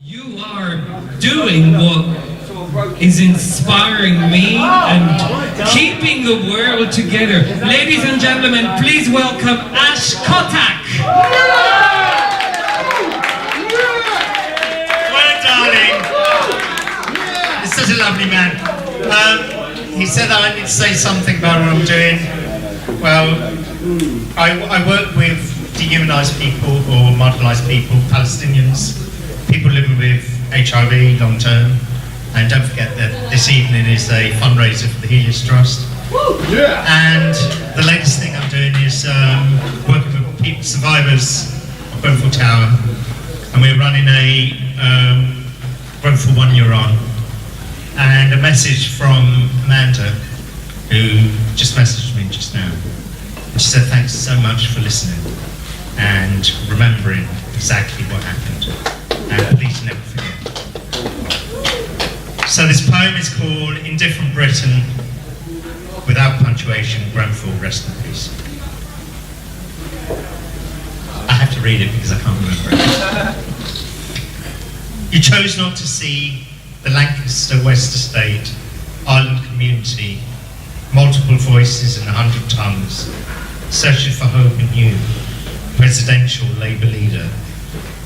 You are doing what is inspiring me and keeping the world together. Ladies and gentlemen, please welcome Kotak. Well, darling. He's such a lovely man. He said that I need to say something about what I'm doing. Well, I work with dehumanized people or marginalized people, Palestinians, people living with HIV long term. And don't forget that this evening is a fundraiser for the Helios Trust. Yeah. And the latest thing I'm doing is working with people, survivors of Grenfell Tower. And we're running a Grenfell 1 Year On. And a message from Amanda, who just messaged me just now. And she said, thanks so much for listening and remembering exactly what happened. And please never forget. So this poem is called Indifferent Britain, without punctuation, Grenfell, rest in peace. I have to read it because I can't remember it. You chose not to see the Lancaster West Estate, island community, multiple voices in 100 tongues, searching for hope in you, presidential Labour leader.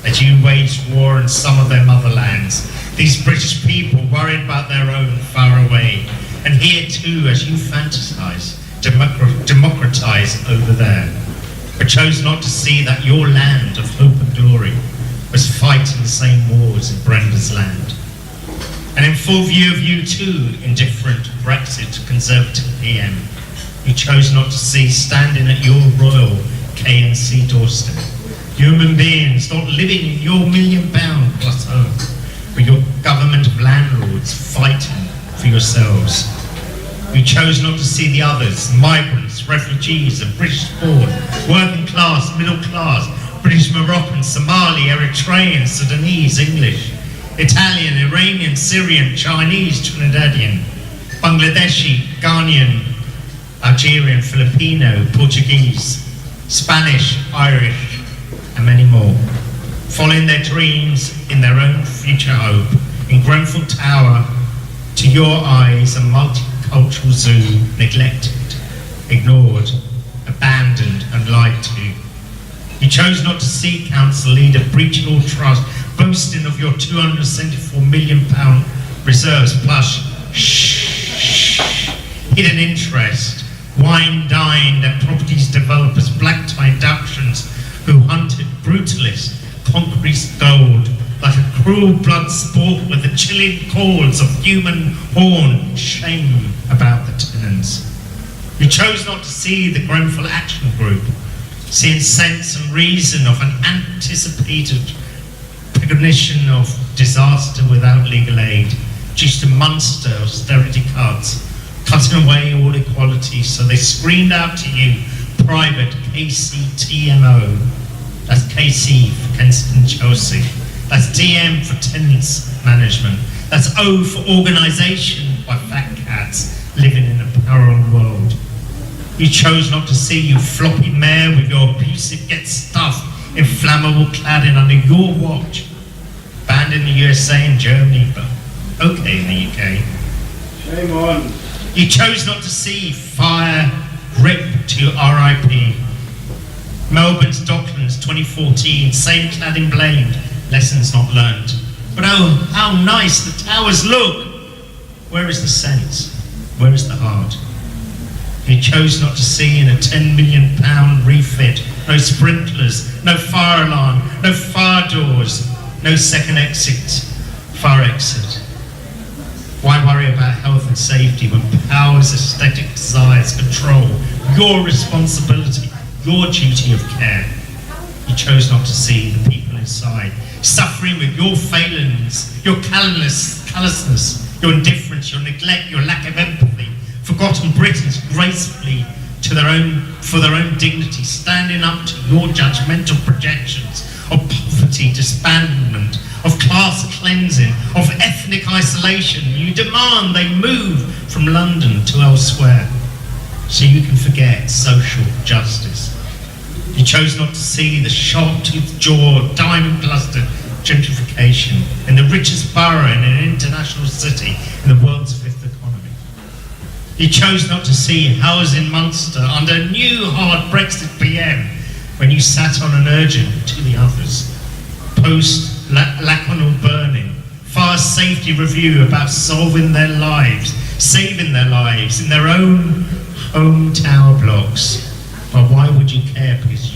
As you waged war in some of their motherlands, these British people worried about their own far away. And here too, as you fantasize, democratize over there, but chose not to see that your land of hope and glory was fighting the same wars in Brenda's land. And in full view of you too, indifferent Brexit Conservative PM, you chose not to see standing at your royal KNC doorstep, human beings not living in your £1 million plus home, but your government of landlords fighting for yourselves. You chose not to see the others, migrants, refugees, and British born, working class, middle class, British Moroccan, Somali, Eritrean, Sudanese, English, Italian, Iranian, Syrian, Chinese, Trinidadian, Bangladeshi, Ghanaian, Algerian, Filipino, Portuguese, Spanish, Irish, and many more, following their dreams in their own future hope. In Grenfell Tower, to your eyes, a multicultural zoo, neglected, ignored, abandoned, and lied to. You chose not to see council leader breaching all trust, boasting of your £274 million reserves plus hidden interest, wine-dined and properties developers, black-tie inductions who hunted brutalists, concrete gold, like a cruel blood sport with the chilling calls of human horn, shame about the tenants. You chose not to see the Grenfell Action Group, seeing sense and reason of an anticipated recognition of disaster without legal aid, just to monster austerity cuts, cutting away all equality, so they screamed out to you, private KCTMO, that's KC for Kensington Chelsea, that's DM for tenants management, that's O for organisation by fat cats living in a parallel world. You chose not to see you floppy mayor with your abusive get stuffed in flammable cladding under your watch, banned in the USA and Germany, but okay in the UK. Shame on. You chose not to see fire rip to RIP. Melbourne's Docklands 2014, same cladding blamed, lessons not learned. But oh, how nice the towers look! Where is the sense? Where is the heart? You chose not to see in a £10 million refit, no sprinklers, no fire alarm, no fire doors, no second exit, fire exit. Why worry about health and safety when power's aesthetic desires control your responsibility, your duty of care? You chose not to see the people inside, suffering with your failings, your callousness, your indifference, your neglect, your lack of empathy, forgotten Britons gracefully for their own dignity, standing up to your judgmental projections of poverty, disbandment, of class cleansing, of ethnic isolation. You demand they move from London to elsewhere so you can forget social justice. You chose not to see the sharp-toothed jaw, diamond-clustered gentrification in the richest borough in an international city in the world's fifth economy. You chose not to see housing Munster under a new hard Brexit PM when you sat on an urgent to the others. Post Lacanau burning, fast safety review about saving their lives in their own home tower blocks. But why would you care? Because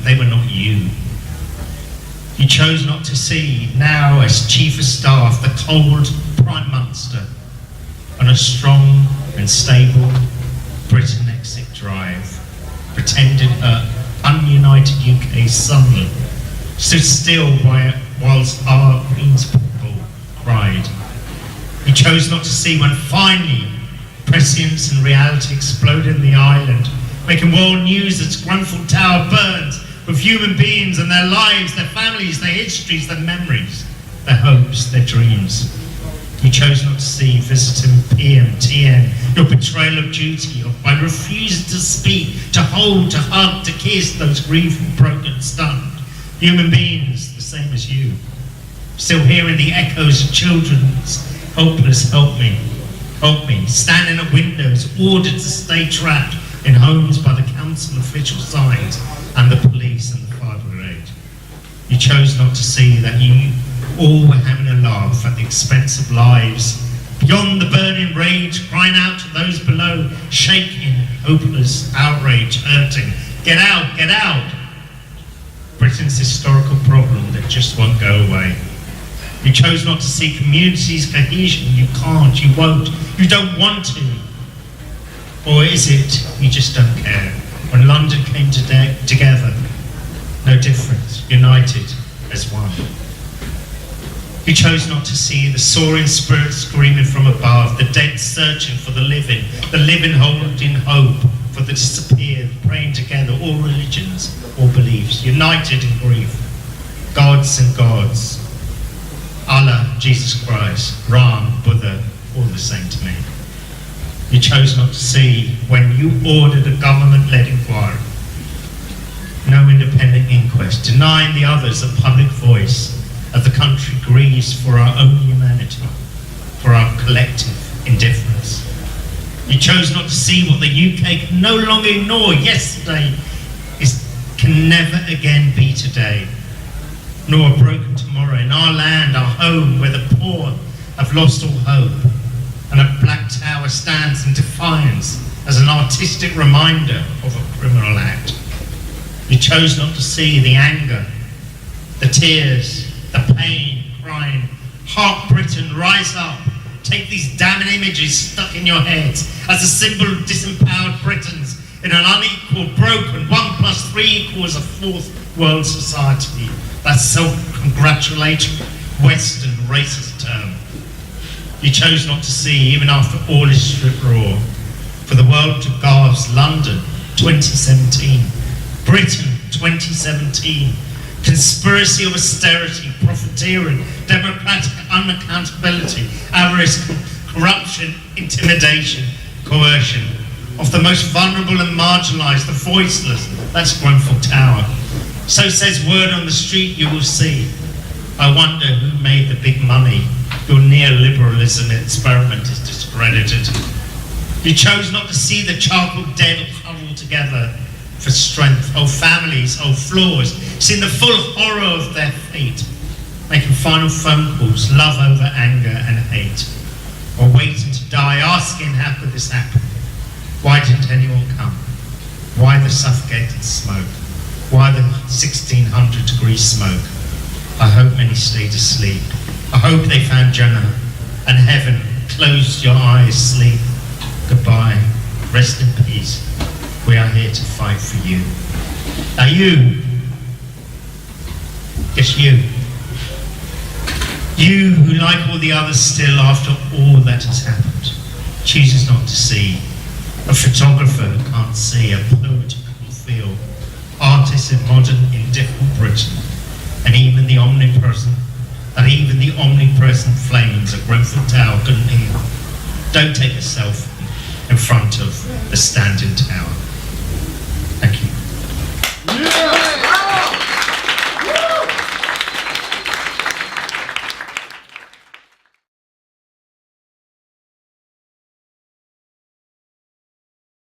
they were not you. You chose not to see, now as Chief of Staff, the cold Prime Minister on a strong and stable Britain exit drive, pretending her ununited UK Sunderland stood still whilst our Queen's people cried. You chose not to see when finally prescience and reality exploded in the island, making world news as Grenfell Tower burns with human beings and their lives, their families, their histories, their memories, their hopes, their dreams. You chose not to see visiting PMTN, your betrayal of duty, by refusing to speak, to hold, to hug, to kiss those grieving, broken, stunned human beings, the same as you. Still hearing the echoes of children's hopeless help me, standing at windows, ordered to stay trapped in homes by the council official signs and the police and the fire brigade. You chose not to see that you all were having a laugh at the expense of lives, beyond the burning rage, crying out to those below, shaking, hopeless, outrage, hurting, get out, get out. Britain's historical problem that just won't go away. You chose not to see communities' cohesion. You can't, you won't, you don't want to. Or is it you just don't care? When London came together, no difference, united as one. You chose not to see the soaring spirits screaming from above, the dead searching for the living holding hope for the disappeared, praying together, all religions, all beliefs, united in grief. Gods and gods, Allah, Jesus Christ, Ram, Buddha, all the same to me. You chose not to see when you ordered a government-led inquiry, no independent inquest, denying the others a public voice as the country grieves for our own humanity, for our collective indifference. You chose not to see what the UK can no longer ignore. Yesterday can never again be today, nor a broken tomorrow in our land, our home, where the poor have lost all hope, and a black tower stands in defiance as an artistic reminder of a criminal act. You chose not to see the anger, the tears, the pain, crying, "Hark Britain, rise up, take these damning images stuck in your heads as a symbol of disempowered Britons in an unequal, broken 1 + 3 = a fourth world society." That self-congratulatory Western racist term. You chose not to see, even after all is stripped raw, for the world to gasp London 2017, Britain 2017, conspiracy of austerity, profiteering, democratic unaccountability, avarice, corruption, intimidation, coercion, of the most vulnerable and marginalised, the voiceless. That's Grenfell Tower. So says word on the street, you will see. I wonder who made the big money. Your neoliberalism experiment is discredited. You chose not to see the charcoal dead huddled together for strength, whole families, whole floors, seeing the full horror of their fate, making final phone calls, love over anger and hate, or waiting to die, asking how could this happen? Why didn't anyone come? Why the suffocated smoke? Why the 1600-degree smoke? I hope many stayed asleep. I hope they found Jannah and heaven. Close your eyes, sleep. Goodbye. Rest in peace. We are here to fight for you. Now you, yes you who like all the others still after all that has happened, chooses not to see. A photographer who can't see, a poet who can't feel, artists in modern, indifferent Britain, and even the omnipresent flames at Grenfell Tower couldn't heal. Don't take a selfie in front of the standing tower.